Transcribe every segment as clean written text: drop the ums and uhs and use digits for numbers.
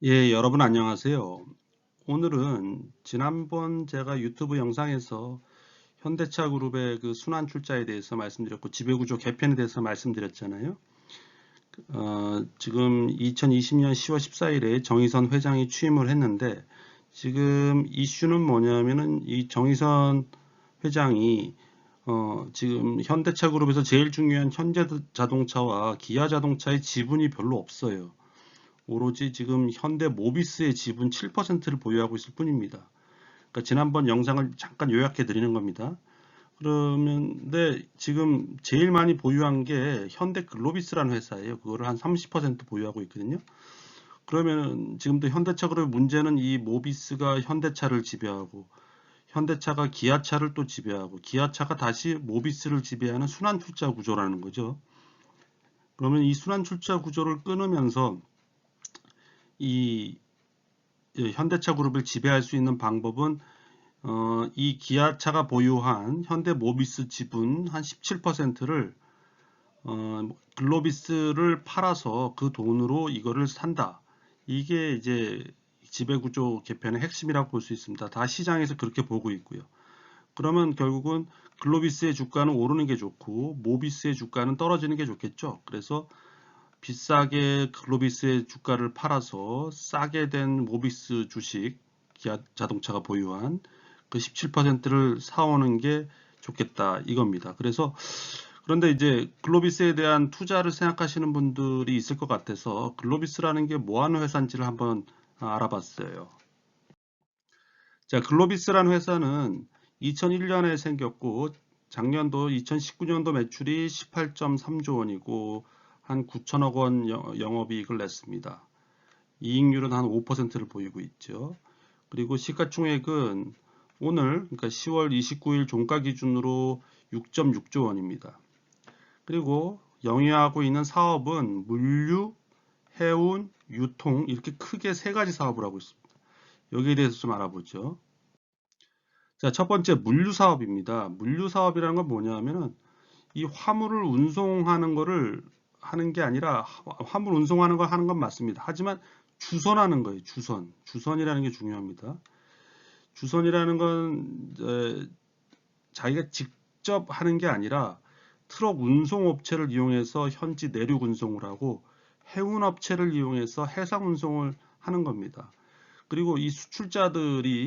예, 여러분 안녕하세요. 오늘은 지난번 제가 유튜브 영상에서 현대차 그룹의 그 순환 출자에 대해서 말씀드렸고 지배구조 개편에 대해서 말씀드렸잖아요. 지금 2020년 10월 14일에 정의선 회장이 취임을 했는데 지금 이슈는 뭐냐면은 이 정의선 회장이 지금 현대차 그룹에서 제일 중요한 현대자동차와 기아자동차의 지분이 별로 없어요. 오로지 지금 현대 모비스의 지분 7%를 보유하고 있을 뿐입니다. 그러니까 지난번 영상을 잠깐 요약해 드리는 겁니다. 그러면 지금 제일 많이 보유한 게 현대 글로비스라는 회사예요. 그거를 한 30% 보유하고 있거든요. 그러면 지금도 현대차 그룹의 문제는 이 모비스가 현대차를 지배하고 현대차가 기아차를 또 지배하고 기아차가 다시 모비스를 지배하는 순환 출자 구조라는 거죠. 그러면 이 순환 출자 구조를 끊으면서 이 현대차 그룹을 지배할 수 있는 방법은 이 기아차가 보유한 현대 모비스 지분 한 17%를 글로비스를 팔아서 그 돈으로 이거를 산다. 이게 이제 지배구조 개편의 핵심이라고 볼 수 있습니다. 다 시장에서 그렇게 보고 있고요. 그러면 결국은 글로비스의 주가는 오르는 게 좋고 모비스의 주가는 떨어지는 게 좋겠죠. 그래서 비싸게 글로비스의 주가를 팔아서 싸게 된 모비스 주식, 기아 자동차가 보유한 그 17%를 사오는 게 좋겠다 이겁니다. 그런데 이제 글로비스에 대한 투자를 생각하시는 분들이 있을 것 같아서 글로비스라는 게 뭐 하는 회사인지를 한번 알아봤어요. 자, 글로비스라는 회사는 2001년에 생겼고 작년도 2019년도 매출이 18.3조 원이고 한 9천억 원 영업이익을 냈습니다. 이익률은 한 5%를 보이고 있죠. 그리고 시가총액은 오늘 그러니까 10월 29일 종가 기준으로 6.6조 원입니다. 그리고 영위하고 있는 사업은 물류, 해운, 유통 이렇게 크게 세 가지 사업을 하고 있습니다. 여기에 대해서 좀 알아보죠. 자, 첫 번째 물류 사업입니다. 물류 사업이라는 건 뭐냐면은 이 화물을 운송하는 거를 하는 게 아니라 화물 운송하는 거 하는 건 맞습니다. 하지만 주선하는 거예요. 주선. 주선이라는 게 중요합니다. 주선이라는 건 자기가 직접 하는 게 아니라 트럭 운송 업체를 이용해서 현지 내륙 운송을 하고 해운 업체를 이용해서 해상 운송을 하는 겁니다. 그리고 이 수출자는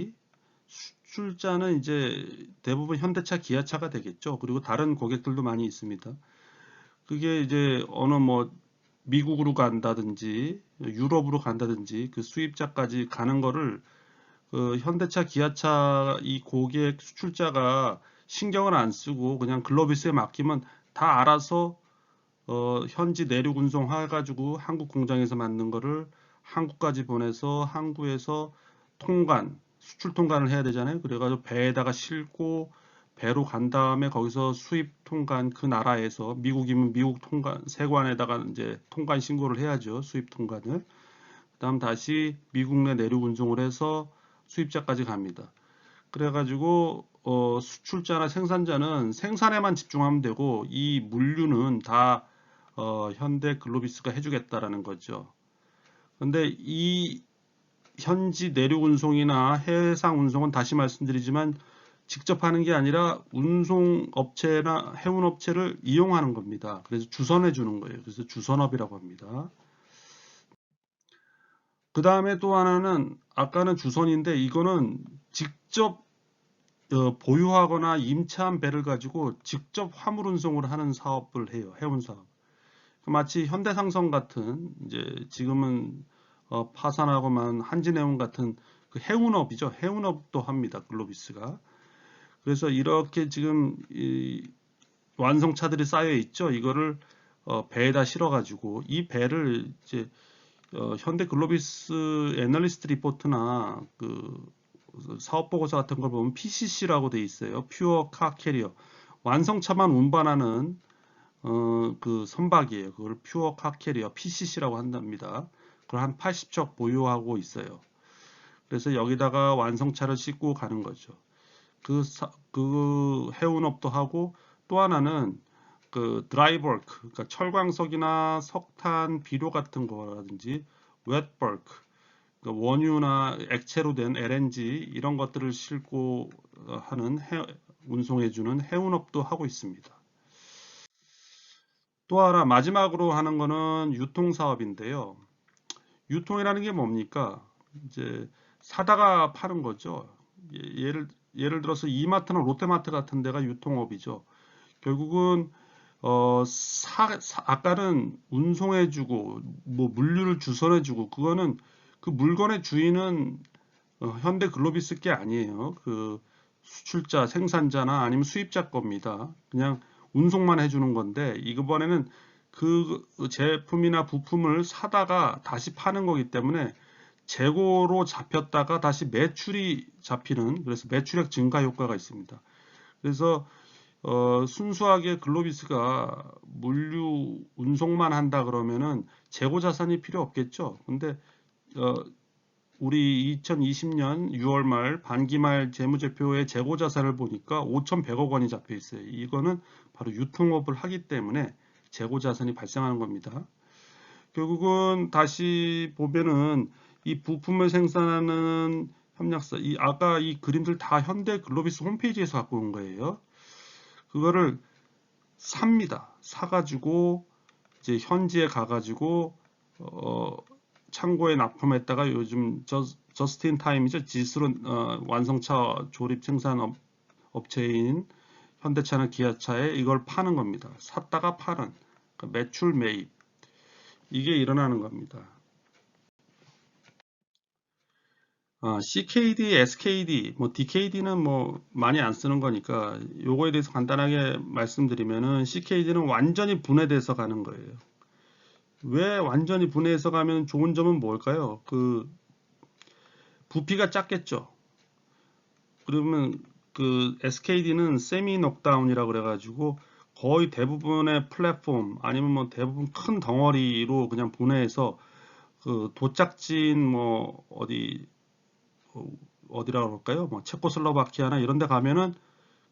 이제 대부분 현대차, 기아차가 되겠죠. 그리고 다른 고객들도 많이 있습니다. 그게 이제 어느 뭐 미국으로 간다든지 유럽으로 간다든지 그 수입자까지 가는 거를 그 현대차, 기아차 이 고객 수출자가 신경을 안 쓰고 그냥 글로비스에 맡기면 다 알아서 현지 내륙 운송해가지고 한국 공장에서 만든 거를 한국까지 보내서 항구에서 수출 통관을 해야 되잖아요. 그래가지고 배에다가 싣고 배로 간 다음에 거기서 수입 통관 그 나라에서 미국이면 미국 통관 세관에다가 이제 통관 신고를 해야죠. 수입 통관을. 그다음 다시 미국 내 내륙 운송을 해서 수입자까지 갑니다. 그래가지고 수출자나 생산자는 생산에만 집중하면 되고 이 물류는 다 현대 글로비스가 해주겠다라는 거죠. 근데 이 현지 내륙 운송이나 해상 운송은 다시 말씀드리지만 직접 하는 게 아니라 운송 업체나 해운 업체를 이용하는 겁니다. 그래서 주선해 주는 거예요. 그래서 주선업이라고 합니다. 그 다음에 또 하나는 아까는 주선인데 이거는 직접 보유하거나 임차한 배를 가지고 직접 화물 운송을 하는 사업을 해요. 해운 사업. 마치 현대상성 같은 이제 지금은 파산하고만 한진해운 같은 그 해운업이죠. 해운업도 합니다. 글로비스가. 그래서 이렇게 지금 이 완성차들이 쌓여 있죠. 이거를 배에다 실어가지고 이 배를 이제 현대 글로비스 애널리스트 리포트나 그 사업 보고서 같은 걸 보면 PCC라고 돼 있어요. 퓨어 카 캐리어. 완성차만 운반하는 그 선박이에요. 그걸 퓨어 카 캐리어 PCC라고 한답니다. 그걸 한 80척 보유하고 있어요. 그래서 여기다가 완성차를 싣고 가는 거죠. 그 해운업도 하고 또 하나는 그 드라이버크, 그러니까 철광석이나 석탄, 비료 같은 거라든지 웻버크, 원유나 액체로 된 LNG 이런 것들을 싣고 하는 운송해주는 해운업도 하고 있습니다. 또 하나 마지막으로 하는 거는 유통사업인데요. 유통이라는 게 뭡니까? 이제 사다가 파는 거죠. 예를 들어서 이마트나 롯데마트 같은 데가 유통업이죠. 결국은 아까는 운송해주고 뭐 물류를 주선해주고 그거는 그 물건의 주인은 현대 글로비스 게 아니에요. 그 수출자, 생산자나 아니면 수입자 겁니다. 그냥 운송만 해주는 건데 이번에는 그 제품이나 부품을 사다가 다시 파는 거기 때문에 재고로 잡혔다가 다시 매출이 잡히는, 그래서 매출액 증가 효과가 있습니다. 그래서 순수하게 글로비스가 물류 운송만 한다 그러면은 재고 자산이 필요 없겠죠. 근데 우리 2020년 6월 말 반기말 재무제표의 재고 자산을 보니까 5,100억 원이 잡혀 있어요. 이거는 바로 유통업을 하기 때문에 재고 자산이 발생하는 겁니다. 결국은 다시 보면은 이 부품을 생산하는 협력사, 아까 이 그림들 다 현대 글로비스 홈페이지에서 갖고 온 거예요. 그거를 삽니다. 사가지고 이제 현지에 가가지고 창고에 납품했다가 요즘 저스틴 타임이죠. 지스론 완성차 조립 생산 업체인 현대차나 기아차에 이걸 파는 겁니다. 샀다가 파는 그러니까 매출 매입 이게 일어나는 겁니다. CKD, SKD, 뭐 DKD는 뭐 많이 안 쓰는 거니까 요거에 대해서 간단하게 말씀드리면은 CKD는 완전히 분해돼서 가는 거예요. 왜 완전히 분해해서 가면 좋은 점은 뭘까요? 그 부피가 작겠죠. 그러면 그 SKD는 세미 넉다운이라고 그래가지고 거의 대부분의 플랫폼 아니면 뭐 대부분 큰 덩어리로 그냥 분해해서 그 도착지인 뭐 어디라고 그럴까요? 뭐 체코슬로바키아나 이런 데 가면은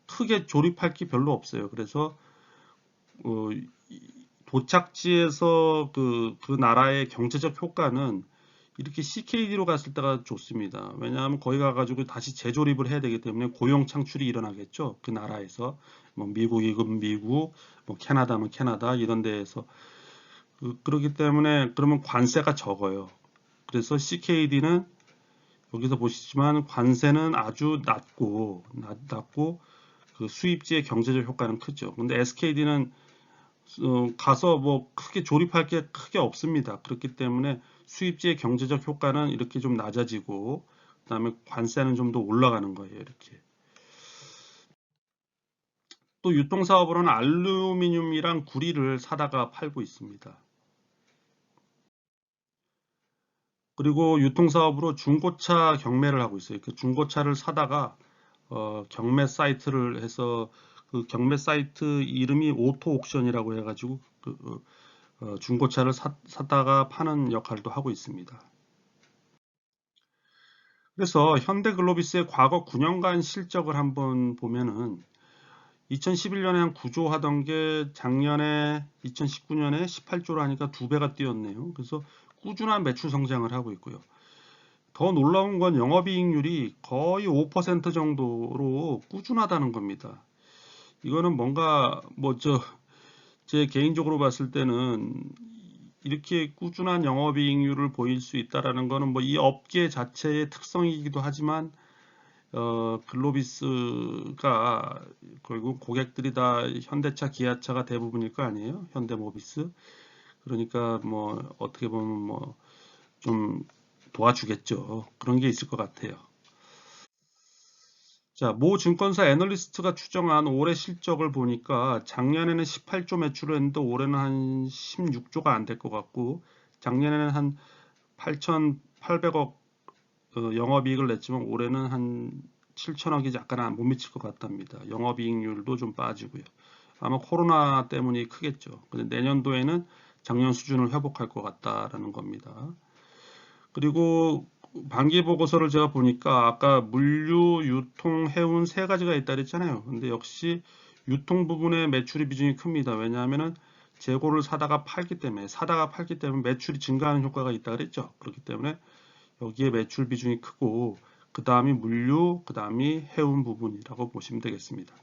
크게 조립할 게 별로 없어요. 그래서 도착지에서 그 나라의 경제적 효과는 이렇게 CKD로 갔을 때가 좋습니다. 왜냐하면 거기 가가지고 다시 재조립을 해야 되기 때문에 고용 창출이 일어나겠죠. 그 나라에서 뭐 미국이면 미국, 뭐 캐나다면 캐나다 이런 데에서 그렇기 때문에 그러면 관세가 적어요. 그래서 CKD는 여기서 보시지만 관세는 아주 낮고 그 수입지의 경제적 효과는 크죠. 근데 SKD는 가서 뭐 크게 조립할 게 크게 없습니다. 그렇기 때문에 수입지의 경제적 효과는 이렇게 좀 낮아지고 그다음에 관세는 좀 더 올라가는 거예요. 이렇게. 또 유통사업으로는 알루미늄이랑 구리를 사다가 팔고 있습니다. 그리고 유통사업으로 중고차 경매를 하고 있어요. 그 중고차를 사다가 경매 사이트를 해서 그 경매 사이트 이름이 오토 옥션이라고 해가지고 중고차를 사다가 파는 역할도 하고 있습니다. 그래서 현대글로비스의 과거 9년간 실적을 한번 보면은 2011년에 한 9조 하던 게 작년에 2019년에 18조로 하니까 2배가 뛰었네요. 그래서 꾸준한 매출 성장을 하고 있고요. 더 놀라운 건 영업이익률이 거의 5% 정도로 꾸준하다는 겁니다. 이거는 뭔가 제 개인적으로 봤을 때는 이렇게 꾸준한 영업이익률을 보일 수 있다라는 거는 뭐 이 업계 자체의 특성이기도 하지만 글로비스가 결국 고객들이 다 현대차, 기아차가 대부분일 거 아니에요? 현대모비스. 그러니까 뭐 어떻게 보면 뭐 좀 도와주겠죠. 그런 게 있을 것 같아요. 자, 모 증권사 애널리스트가 추정한 올해 실적을 보니까 작년에는 18조 매출을 했는데 올해는 한 16조가 안 될 것 같고 작년에는 한 8,800억 영업이익을 냈지만 올해는 한 7천억이 약간 못 미칠 것 같답니다. 영업이익률도 좀 빠지고요. 아마 코로나 때문이 크겠죠. 근데 내년도에는 작년 수준을 회복할 것 같다라는 겁니다. 그리고 반기 보고서를 제가 보니까 아까 물류, 유통, 해운 세 가지가 있다 그랬잖아요. 근데 역시 유통 부분의 매출이 비중이 큽니다. 왜냐하면은 재고를 사다가 팔기 때문에 매출이 증가하는 효과가 있다 그랬죠. 그렇기 때문에 여기에 매출 비중이 크고 그 다음이 물류, 그 다음이 해운 부분이라고 보시면 되겠습니다.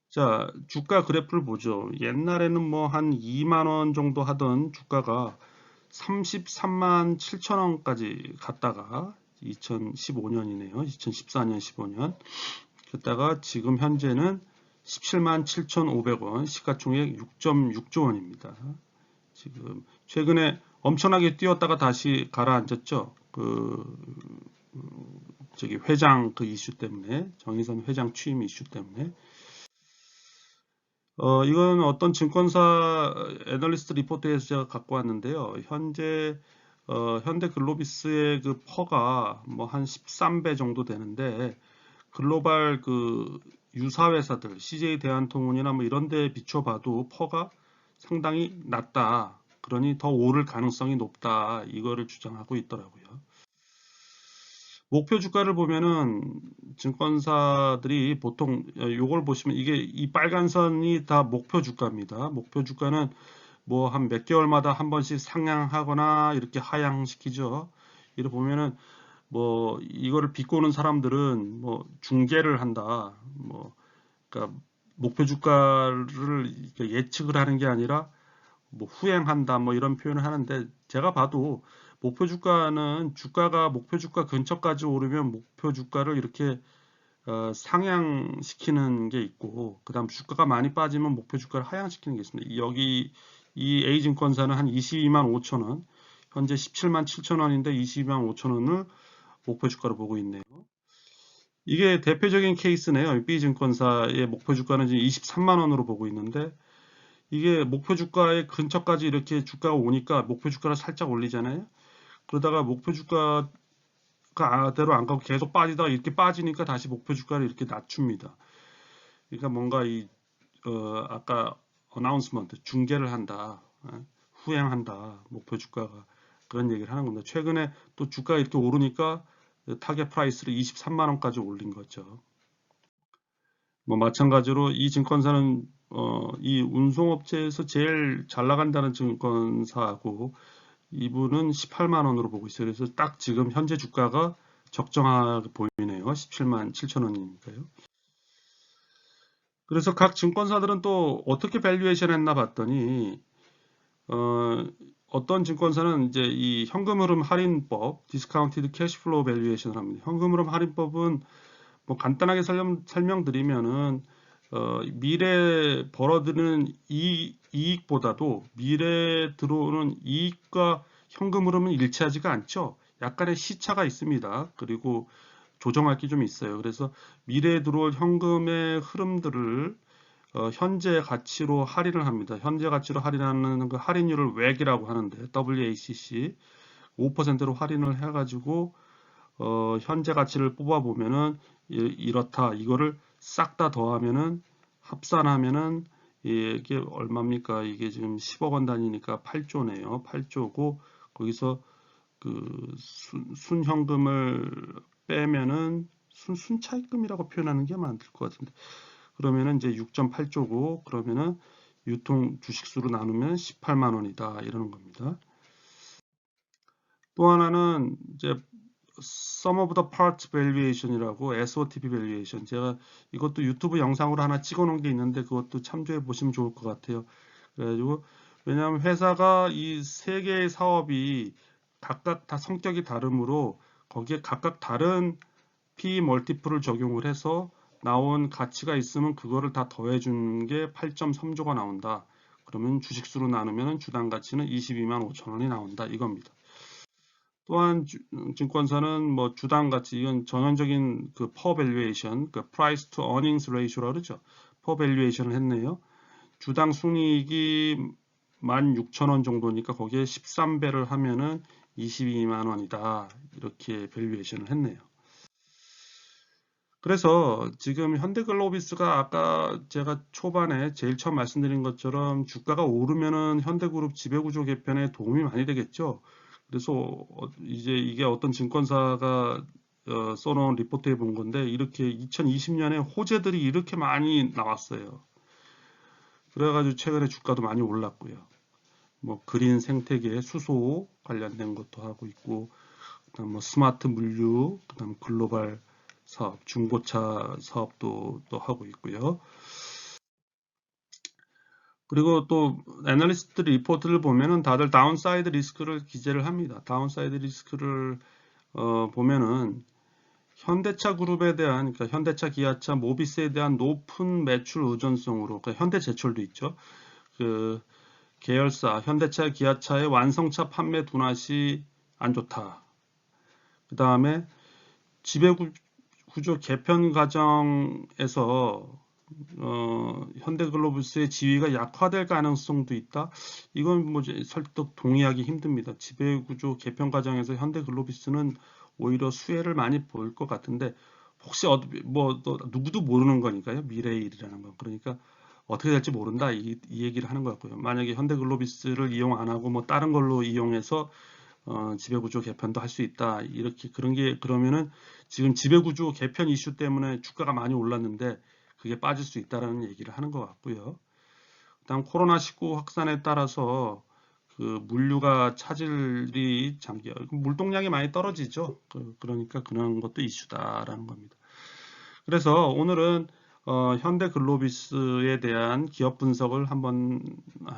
자, 주가 그래프를 보죠. 옛날에는 뭐 한 2만 원 정도 하던 주가가 33만 7천 원까지 갔다가 2015년이네요. 2014년, 15년. 그랬다가 지금 현재는 17만 7,500원, 시가총액 6.6조 원입니다. 지금 최근에 엄청나게 뛰었다가 다시 가라앉았죠. 저기 회장 그 이슈 때문에, 정의선 회장 취임 이슈 때문에. 이건 어떤 증권사 애널리스트 리포트에서 제가 갖고 왔는데요. 현재 현대글로비스의 그 퍼가 뭐 한 13배 정도 되는데 글로벌 그 유사 회사들 CJ 대한통운이나 뭐 이런 데 비춰봐도 퍼가 상당히 낮다. 그러니 더 오를 가능성이 높다. 이거를 주장하고 있더라고요. 목표 주가를 보면은 증권사들이 보통 요걸 보시면 이게 이 빨간 선이 다 목표 주가입니다. 목표 주가는 뭐 한 몇 개월마다 한 번씩 상향하거나 이렇게 하향시키죠. 이렇게 보면은 뭐 이거를 비꼬는 사람들은 뭐 중계를 한다. 뭐 그러니까 목표 주가를 예측을 하는 게 아니라 뭐 후행한다 뭐 이런 표현을 하는데 제가 봐도 목표 주가는 주가가 목표 주가 근처까지 오르면 목표 주가를 이렇게 상향시키는 게 있고 그다음 주가가 많이 빠지면 목표 주가를 하향시키는 게 있습니다. 여기 이 A증권사는 한 22만 5천 원, 현재 17만 7천 원인데 22만 5천 원을 목표 주가로 보고 있네요. 이게 대표적인 케이스네요. B증권사의 목표 주가는 지금 23만 원으로 보고 있는데 이게 목표 주가의 근처까지 이렇게 주가가 오니까 목표 주가를 살짝 올리잖아요. 그러다가 목표 주가대로 안 가고 계속 빠지다가 이렇게 빠지니까 다시 목표 주가를 이렇게 낮춥니다. 그러니까 뭔가 아까 어나운스먼트 중계를 한다, 후행한다, 목표 주가가 그런 얘기를 하는 겁니다. 최근에 또 주가가 이렇게 오르니까 타겟 프라이스를 23만 원까지 올린 거죠. 뭐 마찬가지로 이 증권사는 이 운송업체에서 제일 잘 나간다는 증권사하고 이분은 18만 원으로 보고 있어요. 그래서 딱 지금 현재 주가가 적정하게 보이네요. 17만 7천 원이니까요. 그래서 각 증권사들은 또 어떻게 밸류에이션 했나 봤더니 어떤 증권사는 이제 이 현금 흐름 할인법, 디스카운티드 캐시플로우 밸류에이션을 합니다. 현금 흐름 할인법은 뭐 간단하게 설명드리면은 미래 벌어들이는 이익보다도 미래 들어오는 이익과 현금 흐름은 일치하지가 않죠. 약간의 시차가 있습니다. 그리고 조정할 게 좀 있어요. 그래서 미래에 들어올 현금의 흐름들을 현재 가치로 할인을 합니다. 현재 가치로 할인하는 그 할인율을 WAC이라고 하는데 WACC 5%로 할인을 해가지고 현재 가치를 뽑아보면은 이렇다. 이거를 싹 다 더하면은 합산하면은 이게 얼마입니까? 이게 지금 10억 원 단위니까 8조네요. 8조고 거기서 그 순현금을 빼면은 순차익금이라고 표현하는 게 맞을 것 같은데 그러면은 이제 6.8조고 그러면은 유통 주식수로 나누면 18만 원이다 이러는 겁니다. 또 하나는 이제 Sum of the Parts Valuation이라고 SOTP Valuation 제가 이것도 유튜브 영상으로 하나 찍어 놓은 게 있는데 그것도 참조해 보시면 좋을 것 같아요. 그래가지고 왜냐하면 회사가 이 세 개의 사업이 각각 다 성격이 다르므로 거기에 각각 다른 P 멀티플을 적용을 해서 나온 가치가 있으면 그거를 다 더해 주는 게 8.3조가 나온다. 그러면 주식수로 나누면 주당 가치는 22만 5천 원이 나온다 이겁니다. 또한 증권사는 뭐 주당 가치 이건 전형적인 그 퍼 밸류에이션, 그 price to earnings ratio라고 그러죠. 퍼 밸류에이션을 했네요. 주당 순이익이 16,000원 정도니까 거기에 13배를 하면은 22만 원이다. 이렇게 밸류에이션을 했네요. 그래서 지금 현대글로비스가 아까 제가 초반에 제일 처음 말씀드린 것처럼 주가가 오르면은 현대그룹 지배구조 개편에 도움이 많이 되겠죠. 그래서 이제 이게 어떤 증권사가 써놓은 리포트에 본 건데 이렇게 2020년에 호재들이 이렇게 많이 나왔어요. 그래가지고 최근에 주가도 많이 올랐고요. 뭐 그린 생태계 수소 관련된 것도 하고 있고, 그다음 뭐 스마트 물류, 그다음 글로벌 사업, 중고차 사업도 또 하고 있고요. 그리고 또 애널리스트 리포트를 보면은 다들 다운사이드 리스크를 기재를 합니다. 다운사이드 리스크를 보면은 현대차 그룹에 대한, 그러니까 현대차, 기아차, 모비스에 대한 높은 매출 의존성으로, 그러니까 현대제철도 있죠. 그 계열사 현대차, 기아차의 완성차 판매 둔화시 안 좋다. 그 다음에 지배구조 개편 과정에서 현대글로비스의 지위가 약화될 가능성도 있다. 이건 뭐 설득 동의하기 힘듭니다. 지배구조 개편 과정에서 현대글로비스는 오히려 수혜를 많이 볼 것 같은데, 혹시 뭐 또 누구도 모르는 거니까요. 미래의 일이라는 건. 그러니까 어떻게 될지 모른다, 이 얘기를 하는 것 같고요. 만약에 현대글로비스를 이용 안 하고 뭐 다른 걸로 이용해서 지배구조 개편도 할 수 있다. 이렇게 그러면은 지금 지배구조 개편 이슈 때문에 주가가 많이 올랐는데 그게 빠질 수 있다라는 얘기를 하는 것 같고요. 그다음 코로나19 확산에 따라서 그 물류가 차질이 물동량이 많이 떨어지죠. 그러니까 그런 것도 이슈다라는 겁니다. 그래서 오늘은 현대글로비스에 대한 기업 분석을 한번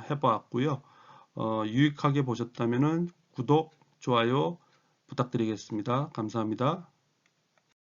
해보았고요. 유익하게 보셨다면 구독, 좋아요 부탁드리겠습니다. 감사합니다.